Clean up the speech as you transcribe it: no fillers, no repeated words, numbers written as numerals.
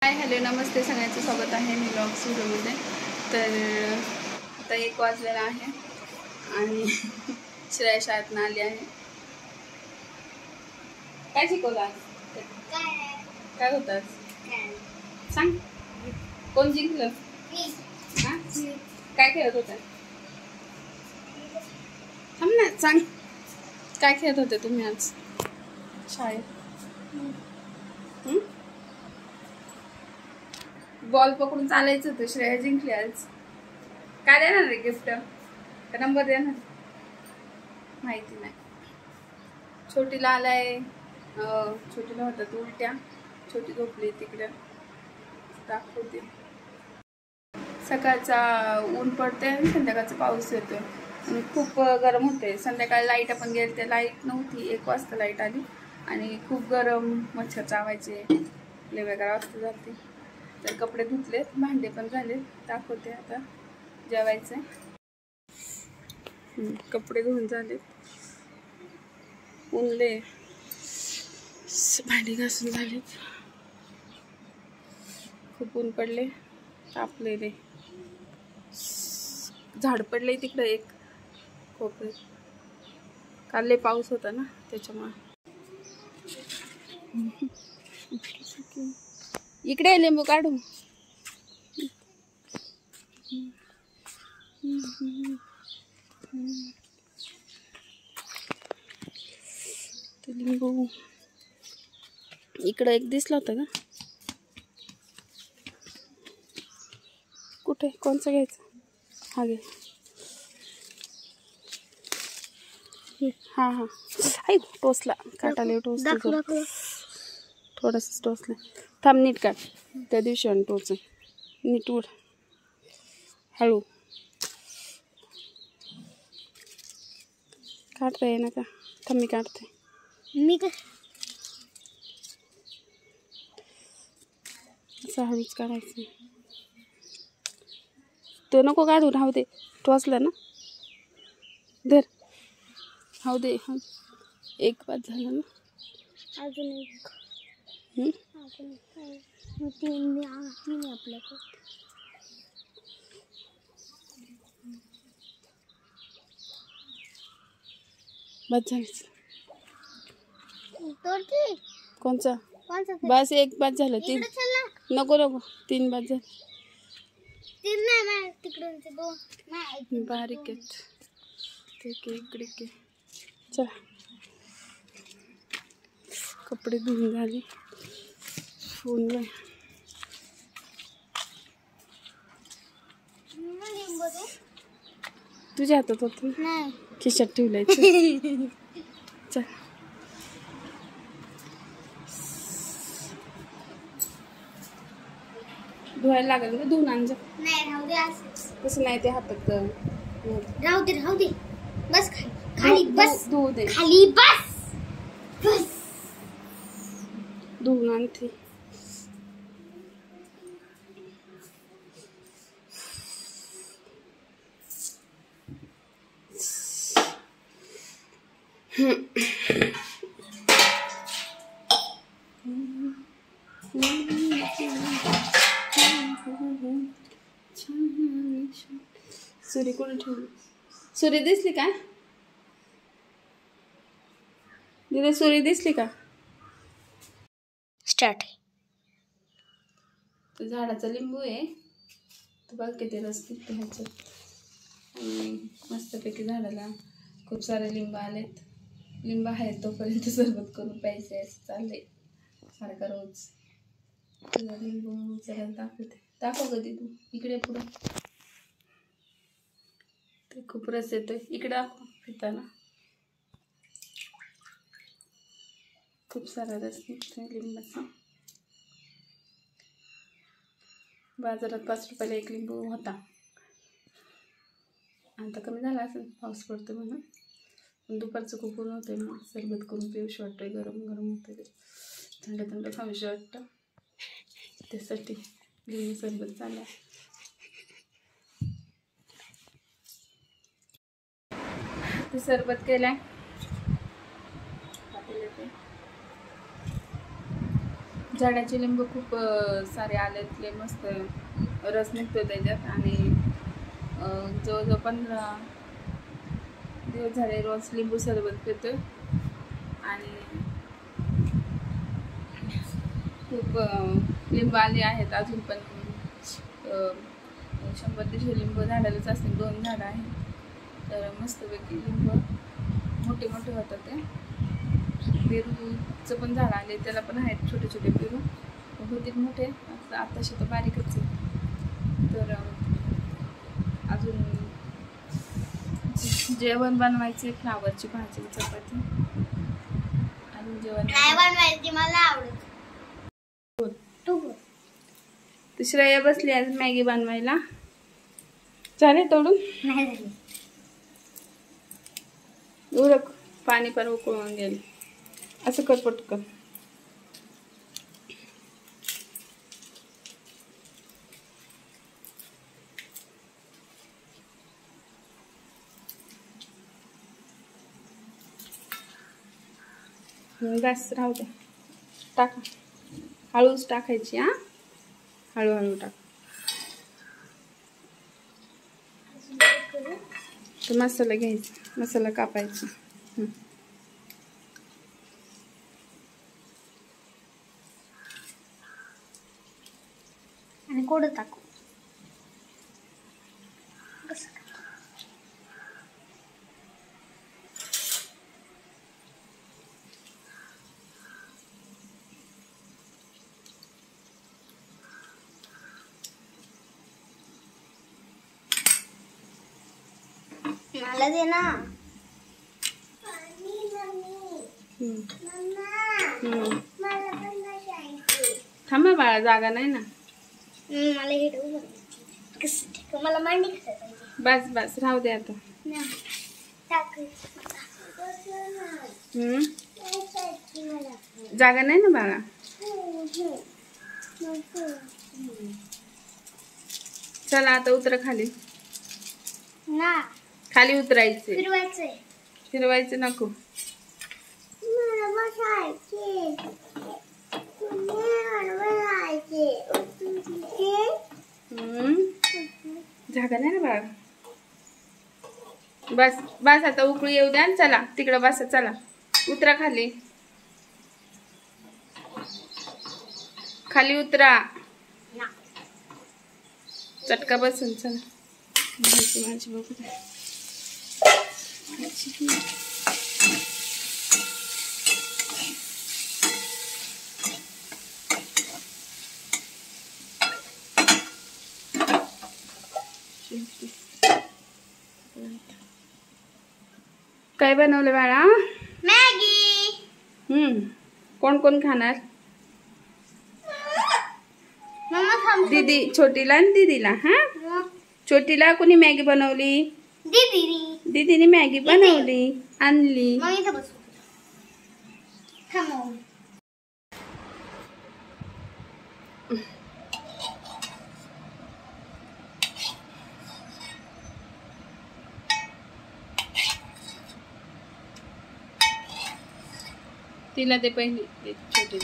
Hi hello नमस्ते, सगळ्यांचं स्वागत आहे मी ब्लॉग व्हिडिओमध्ये. तर आता 1 वाजलेला आहे आणि श्रेया शाळेतून आली आहे. काय शिकवलं आज? काय होतं सांग. कोण जिंकलं? हां, काय खेळत होतं? थांब ना, सांग काय खेळत होते तुम्ही आज शाळेत? बॉल पकडून चालायचं होतं. श्रेया जिंकली आज. काय देणार आहे गिफ्ट? का नंबर देणार? माहिती नाही. छोटीला आलाय, छोटीला होतात उलट्या. छोटी झोपली तिकडे, दाखवते. सकाळचा ऊन पडते आणि संध्याकाळचा पाऊस येतोय आणि खूप गरम होते. संध्याकाळी लाईट आपण गेले ते लाईट नव्हती. 1 वाजता लाईट आली आणि खूप गरम, मच्छर चावायचे. लय वेगळा वाजता जाते. तर कपडे धुतले, भांडे पण झाले. दाखवते आता. जेवायचे, कपडे धुवून झाले, उनले, भांडी घासून झाले. खूप ऊन पडले, तापलेले. झाड पडले तिकडे एक कोपऱ्यात. काल लय पाऊस होता ना, त्याच्यामुळे. इकडे लिंबू काढू. लिंबू इकडे एक दिसला होता का? कुठे? कोणचं घ्यायचं? हा घे. हा हा. आई टोचला, काटाले टोचला. थोडंसं टोचलं. थांब, नीट काढ. त्या दिवशी आणि टोच नीट उड. हळू काढता ये ना का? थांब मी काढते. मी का असं हळूच काढायचं. तो नको काढू, राहू दे. टोचला ना, धर. हाऊ दे. हा, एक बाद झाला ना. अजून एक. तीन आपल्याकडे. बस झालं. कोणचा? बस एक बाद झालं. 3 नको नको, 3 बाद झालं. 3 नाही, तिकडे 2 बारीक आहेत. ठीक आहे, इकडे के. चला, कपडे धुवून झाले. फोन तुझ्या हातात होत, खिशात ठेवलाय. चल, धुवायला लागेल ना. धुवून आण जा. तसं नाही, ते हातात राहू दे. बस खाली बस. धुवू दे खाली. बस धुवून आणते. सुरी कुठे ठेवली? सुरी दिसली का दिदी? सुरी दिसली का? स्टार्ट. तो झाडाचा लिंबू आहे. तो बघ किती रस किती ह्याच्यात. मस्तपैकी झाडाला खूप सारे लिंब आलेत. लिंब आहेत तोपर्यंत सरबत करून प्यायचे असं चाललंय सारखं रोज. तुला लिंबू जरा दाखवते. दाखव कधी तू इकडे पुढं. ते खूप रस येतोय. इकडे दाखव पिताना. खूप सारा रस निघतोय लिंबाचा. बाजारात 5 रुपयाला 1 लिंबू होता. आता कमी झाला असेल, पाऊस पडतो म्हणून. पण दुपारचं खूप ऊन होतंय, मग सरबत करून पिऊशी वाटतंय. गरम गरम होतं ते, थंड थंड खाऊशी वाटतं. त्यासाठी लिंबू सरबत झाला. ते सरबत केलाय. झाडाचे लिंबू खूप सारे आलेत, लय मस्त रस निघतो त्याच्यात. आणि जवळजवळ 15 दिवस झाले रोज लिंबू सरबत पितोय. आणि खूप लिंबू आले आहेत अजून पण. 100-150 लिंबू झाडालाच असते, 2 झाडं आहेत. तर मस्तपैकी लिंबू मोठे मोठे होतात ते. पेरूचं पण झाड आले, त्याला पण आहेत छोटे छोटे पेरू, होते मोठे. आताशी तर बारीकच आहे. तर अजून जेवण बनवायचे, फ्लावरची भाजी, चपाती. अजून जेवण बनवायची मला आवडत. तर श्रेया बसली आज मॅगी बनवायला. झाले तोडून उरक, पाणी पण उकळून गेले. असं कर पटकन. बस राहू द्या, टाका. हळूच टाकायची हा, हळूहळू टाक. तर मसाला घ्यायचा, मसाला कापायचा. आणि कोड टाकू. मला दे ना. थांबा बाळा, जागा नाही ना. मला हे मला मांडी बस बस राहू दे आता. जागा नाही ना बाळा. चला आता उतरा खाली. ना खाली उतरायचे. फिरवायचंय. फिरवायचं नको. मला बसायचे. जागा नाही ना बाळा. बस बस आता उकळी येऊ द्या. चला तिकडं बसा. चला उतरा खाली. खाली उतरा. चटका बसून. चला माझी बघू द्या. काय बनवलं बाळा? मॅगी. कोण कोण खाणार? दीदी, छोटीला आणि दीदीला. हा, छोटीला कोणी मॅगी बनवली? दीदीने मॅगी बनवली, आणली. तिला ते पहिली छोटी.